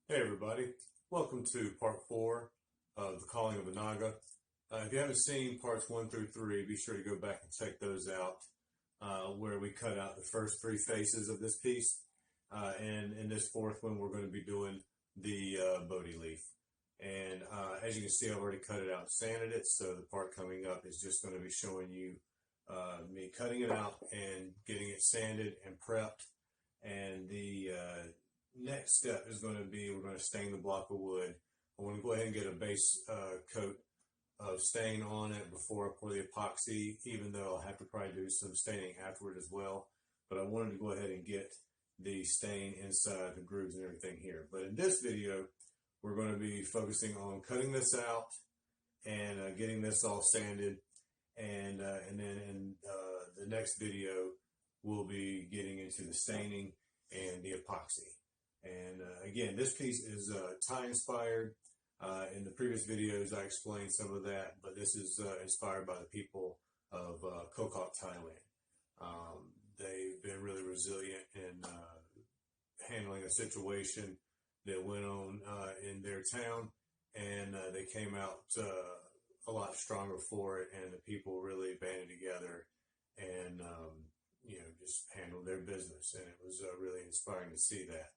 Hey everybody, welcome to part 4 of The Calling of the Naga. If you haven't seen parts 1 through 3, be sure to go back and check those out where we cut out the first 3 faces of this piece. And in this fourth one, we're going to be doing the Bodhi leaf. And as you can see, I've already cut it out and sanded it, so the part coming up is just going to be showing you me cutting it out and getting it sanded and prepped. And the next step is going to be we're going to stain the block of wood. I want to go ahead and get a base coat of stain on it before I pour the epoxy, even though I'll have to probably do some staining afterward as well. But I wanted to go ahead and get the stain inside the grooves and everything here. But in this video, we're going to be focusing on cutting this out and getting this all sanded. And then in the next video, we'll be getting into the staining and the epoxy. And again, this piece is Thai inspired. In the previous videos, I explained some of that, but this is inspired by the people of Kokkok, Thailand. They've been really resilient in handling a situation that went on in their town, and they came out a lot stronger for it, and the people really banded together and just handled their business, and it was really inspiring to see that.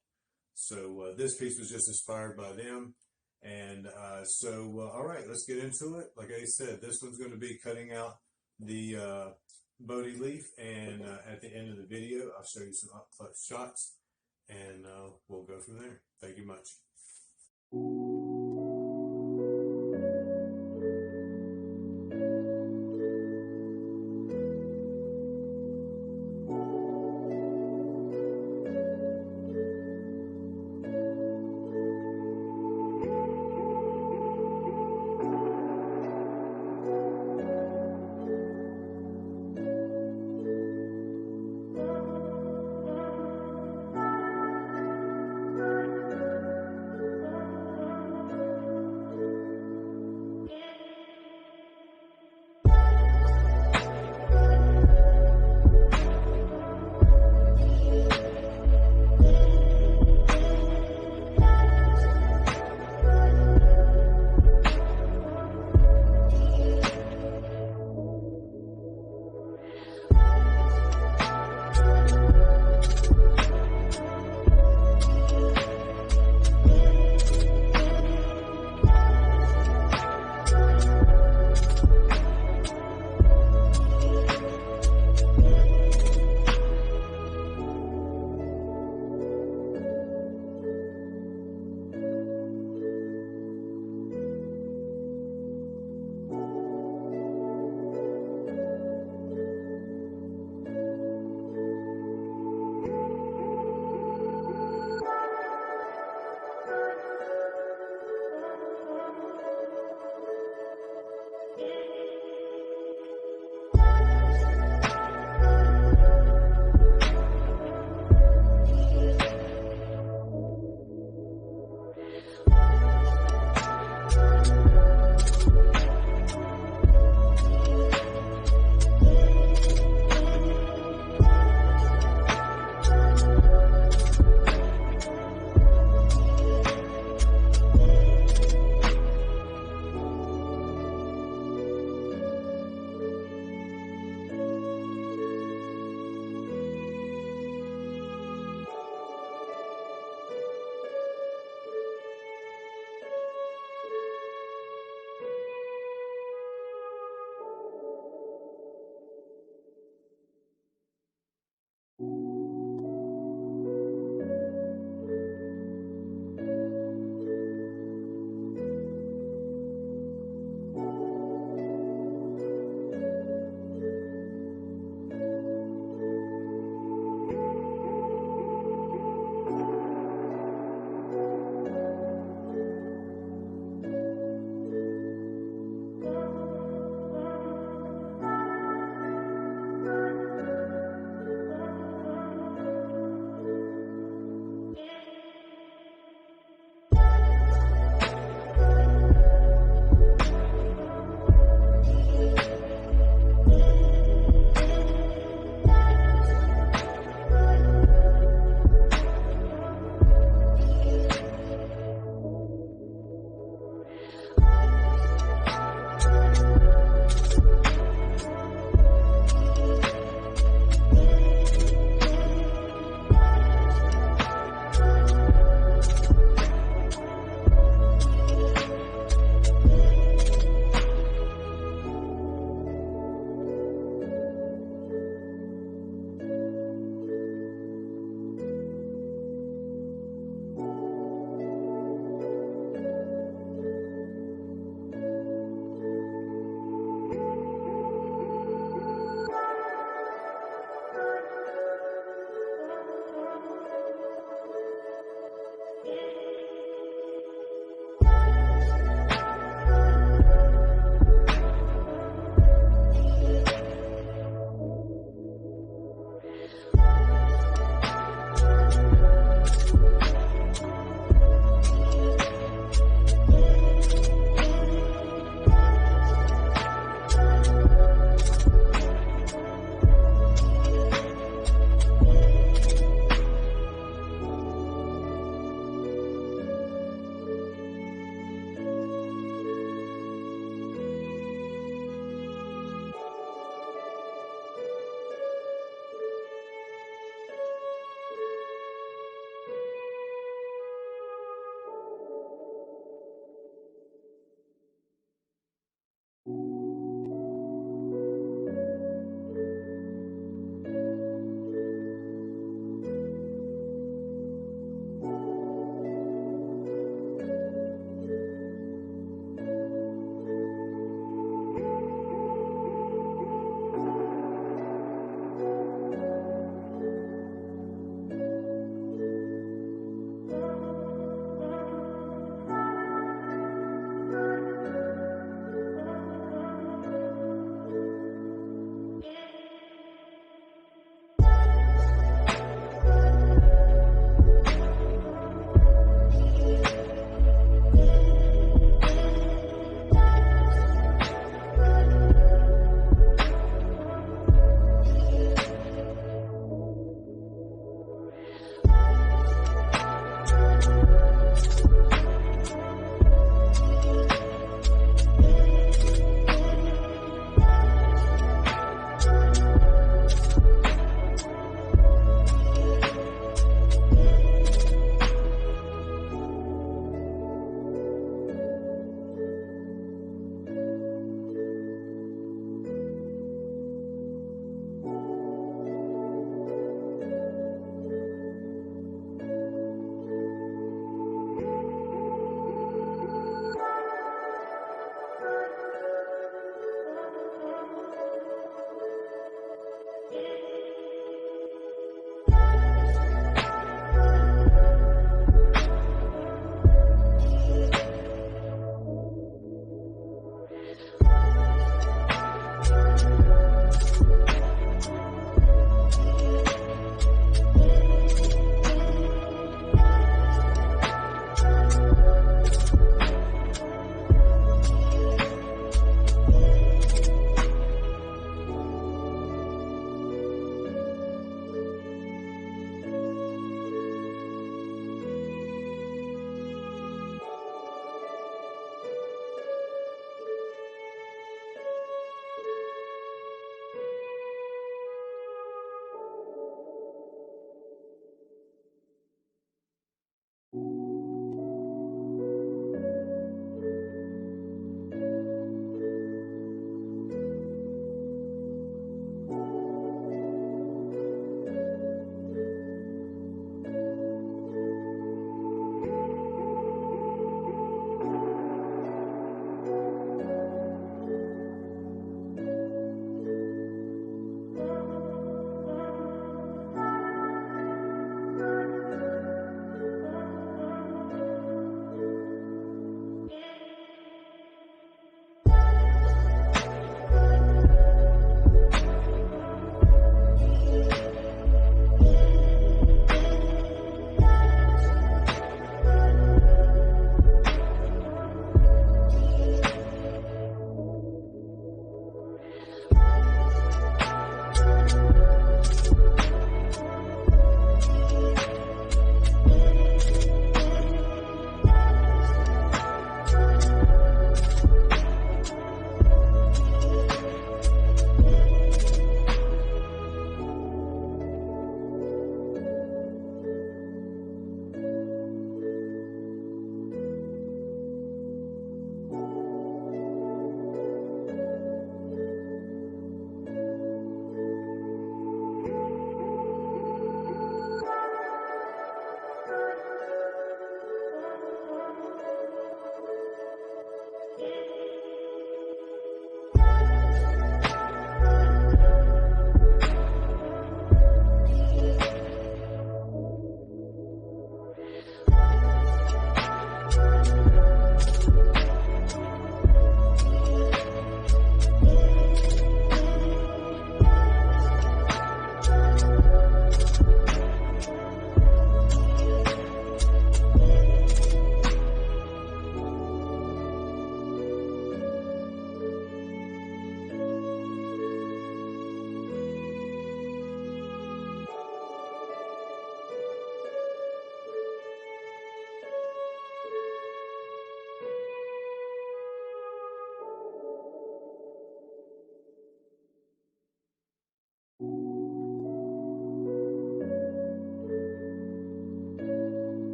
So this piece was just inspired by them. And all right, let's get into it. Like I said, this one's going to be cutting out the Bodhi leaf. And at the end of the video, I'll show you some up-close shots. And we'll go from there. Thank you much.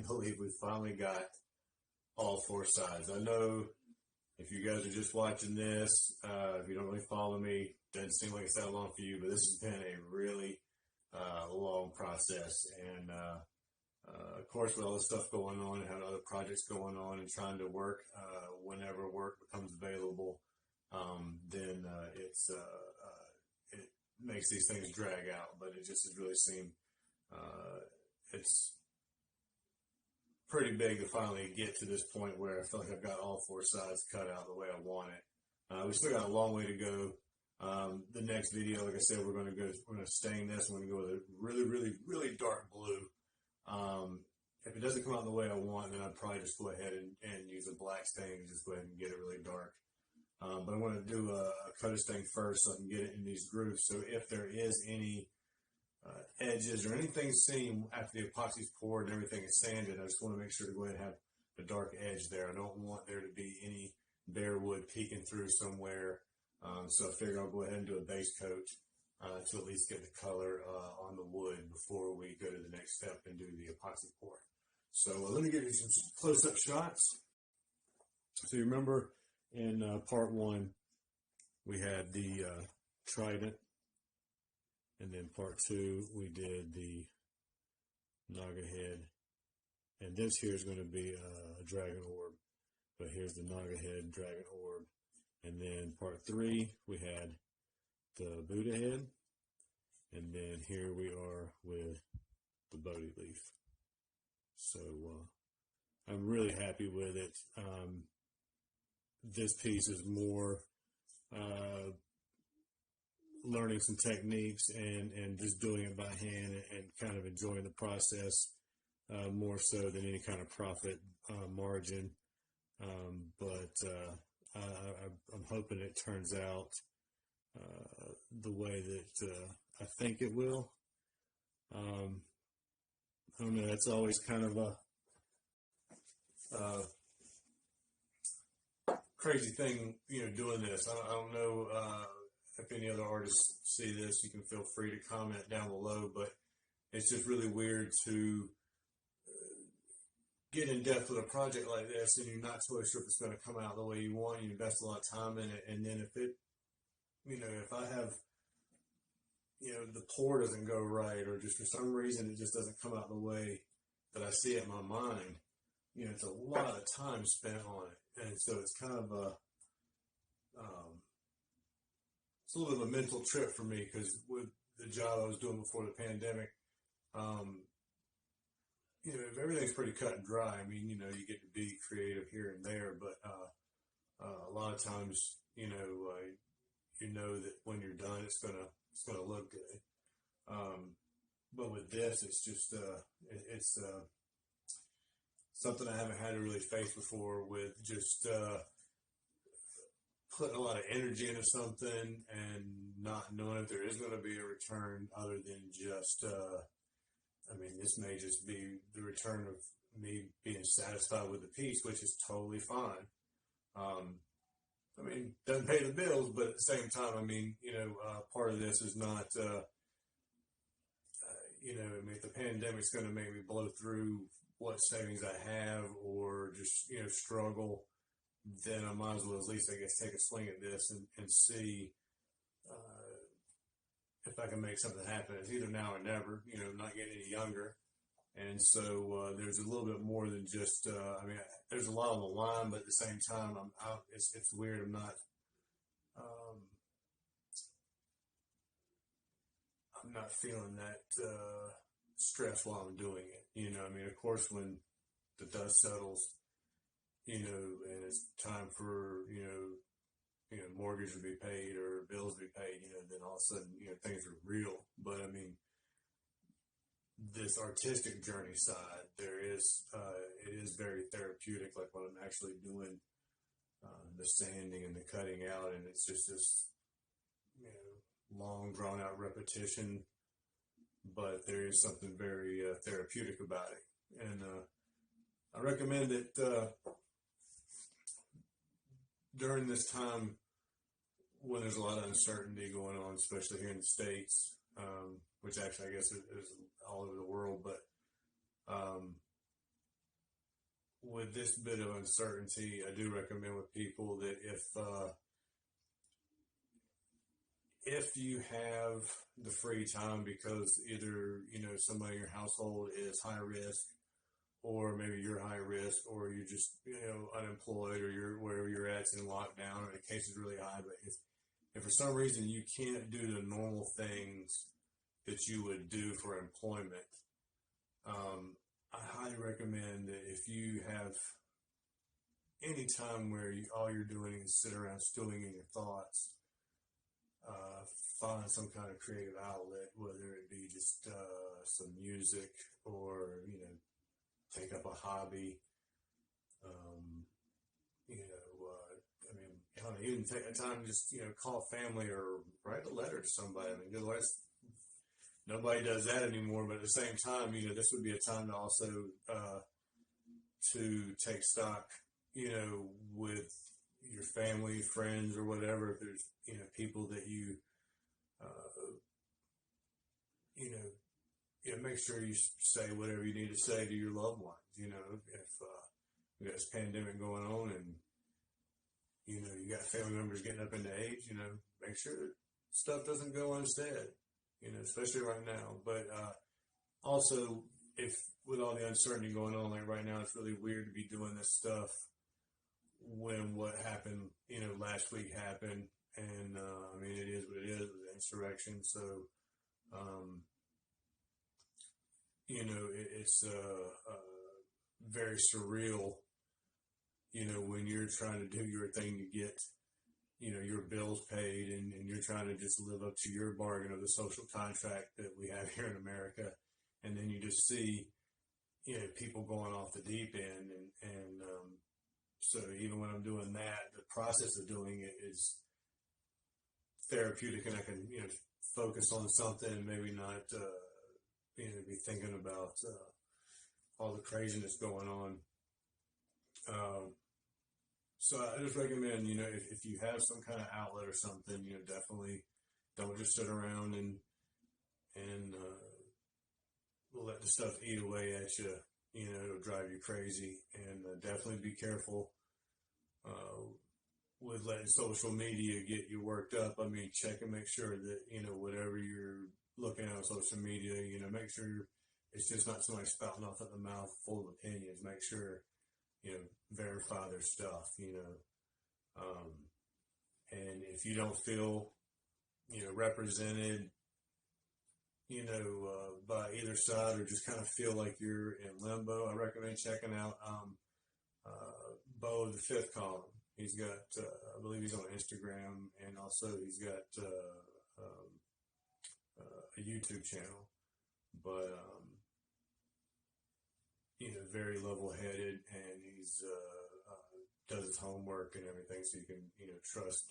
can't believe we finally got all 4 sides. I know if you guys are just watching this, if you don't really follow me, doesn't seem like it's that long for you, but this has been a really long process. And of course, with all the stuff going on and having other projects going on and trying to work whenever work becomes available, then it makes these things drag out. But it just has really seemed it's pretty big to finally get to this point where I feel like I've got all 4 sides cut out the way I want it. We still got a long way to go. The next video, like I said, we're going to stain this. We're going to go with a really, really, really dark blue. If it doesn't come out the way I want, then I'd probably just go ahead and use a black stain and just go ahead and get it really dark. But I want to do a coat stain first so I can get it in these grooves. So if there is any edges or anything seen after the epoxy's poured and everything is sanded, I just want to make sure to go ahead and have a dark edge there. I don't want there to be any bare wood peeking through somewhere. So I figure I'll go ahead and do a base coat to at least get the color on the wood before we go to the next step and do the epoxy pour. So let me give you some close-up shots. So you remember in part 1 we had the trident, and then part 2 we did the Naga head, and this here is going to be a dragon orb, but here's the Naga head dragon orb. And then part 3 we had the Buddha head, and then here we are with the Bodhi leaf. So I'm really happy with it. This piece is more learning some techniques and just doing it by hand and kind of enjoying the process more so than any kind of profit margin. But I'm hoping it turns out the way that I think it will. I don't know, that's always kind of a crazy thing, doing this. I don't know if any other artists see this. You can feel free to comment down below, but it's just really weird to get in depth with a project like this and you're not totally sure if it's going to come out the way you want. You invest a lot of time in it, and then if it, if I have, the pour doesn't go right, or just for some reason it just doesn't come out the way that I see it in my mind, it's a lot of time spent on it. And so it's kind of it's a little bit of a mental trip for me, because with the job I was doing before the pandemic, everything's pretty cut and dry. I mean, you get to be creative here and there, but a lot of times, you know that when you're done, it's gonna look good. But with this, it's just it's something I haven't had to really face before, with just putting a lot of energy into something and not knowing if there is going to be a return other than just this may just be the return of me being satisfied with the piece, which is totally fine. Doesn't pay the bills, but at the same time, part of this is not, if the pandemic's going to make me blow through what savings I have, or just, struggle, then I might as well at least, I guess, take a swing at this and see if I can make something happen. It's either now or never, not getting any younger. And so there's a little bit more than just, there's a lot on the line, but at the same time, it's weird. I'm not feeling that stress while I'm doing it. Of course, when the dust settles, and it's time for, mortgage to be paid or bills to be paid, then all of a sudden, things are real. But this artistic journey side, it is very therapeutic, like when I'm actually doing the sanding and the cutting out, and it's just this, long drawn out repetition, but there is something very therapeutic about it. And I recommend that during this time when there's a lot of uncertainty going on, especially here in the States, which actually I guess is all over the world, but with this bit of uncertainty, I do recommend with people that if you have the free time because either, somebody in your household is high risk, or maybe you're high risk, or you're just, unemployed, or you're wherever you're at's in lockdown, or the case is really high. But if for some reason you can't do the normal things that you would do for employment, I highly recommend that if you have any time where all you're doing is sit around stewing in your thoughts, find some kind of creative outlet, whether it be just some music, or take up a hobby. Even take a time to just call family or write a letter to somebody. Nobody does that anymore. But at the same time, this would be a time to also to take stock, with your family, friends, or whatever. If there's people that you make sure you say whatever you need to say to your loved ones. If we got this pandemic going on and you got family members getting up into age, make sure that stuff doesn't go unsaid, especially right now. But also, if with all the uncertainty going on, like right now, it's really weird to be doing this stuff when what happened, last week happened. And it is what it is with the insurrection. So, it's very surreal, when you're trying to do your thing to get, your bills paid, and you're trying to just live up to your bargain of the social contract that we have here in America. And then you just see, people going off the deep end. And so even when I'm doing that, the process of doing it is therapeutic, and I can, focus on something and maybe not, be thinking about all the craziness going on. So I just recommend, if you have some kind of outlet or something, definitely don't just sit around and let the stuff eat away at you. It'll drive you crazy. And definitely be careful with letting social media get you worked up. Check and make sure that, whatever you're looking at on social media, make sure it's just not somebody spouting off at the mouth full of opinions. Make sure, verify their stuff, and if you don't feel, represented, by either side, or just kind of feel like you're in limbo, I recommend checking out, Bo of the Fifth Column. He's got, I believe he's on Instagram, and also he's got, a YouTube channel, but, very level-headed, and he's, does his homework and everything, so you can, trust,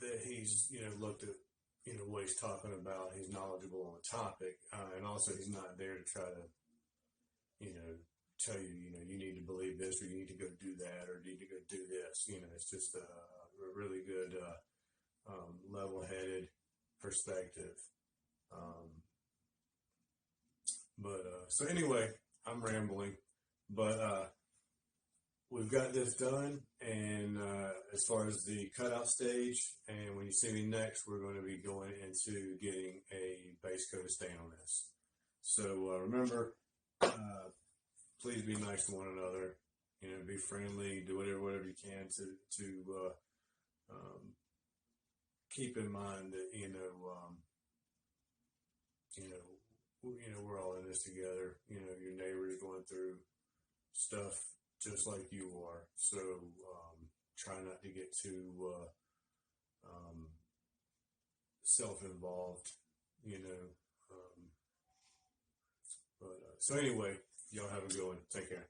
that he's, looked at, what he's talking about. He's knowledgeable on the topic, and also he's not there to try to, tell you, you need to believe this, or you need to go do that, or you need to go do this. It's just a really good, level-headed perspective. So anyway, I'm rambling, but we've got this done, and as far as the cutout stage, and when you see me next, we're going to be going into getting a base coat of stain on this. So remember, please be nice to one another, be friendly, do whatever you can to keep in mind that, we're all in this together. Your neighbor is going through stuff just like you are. So try not to get too self-involved, so anyway, y'all have a good one. Take care.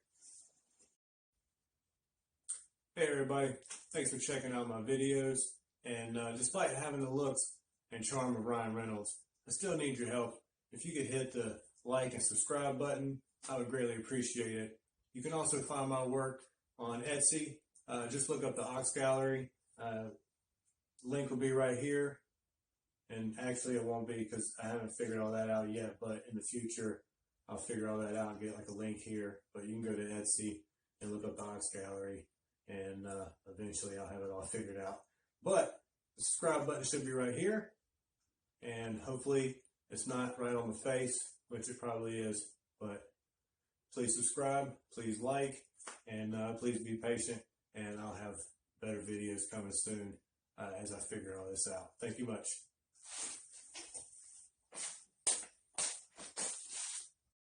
Hey everybody, thanks for checking out my videos. And despite having the looks and charm of Ryan Reynolds, I still need your help. If you could hit the like and subscribe button, I would greatly appreciate it. You can also find my work on Etsy. Just look up the Ox Gallery. Link will be right here. And actually it won't be, because I haven't figured all that out yet, but in the future I'll figure all that out and get like a link here. But you can go to Etsy and look up the Ox Gallery, and eventually I'll have it all figured out. But the subscribe button should be right here, and hopefully it's not right on the face, which it probably is. But please subscribe, please like, and please be patient, and I'll have better videos coming soon as I figure all this out. Thank you much.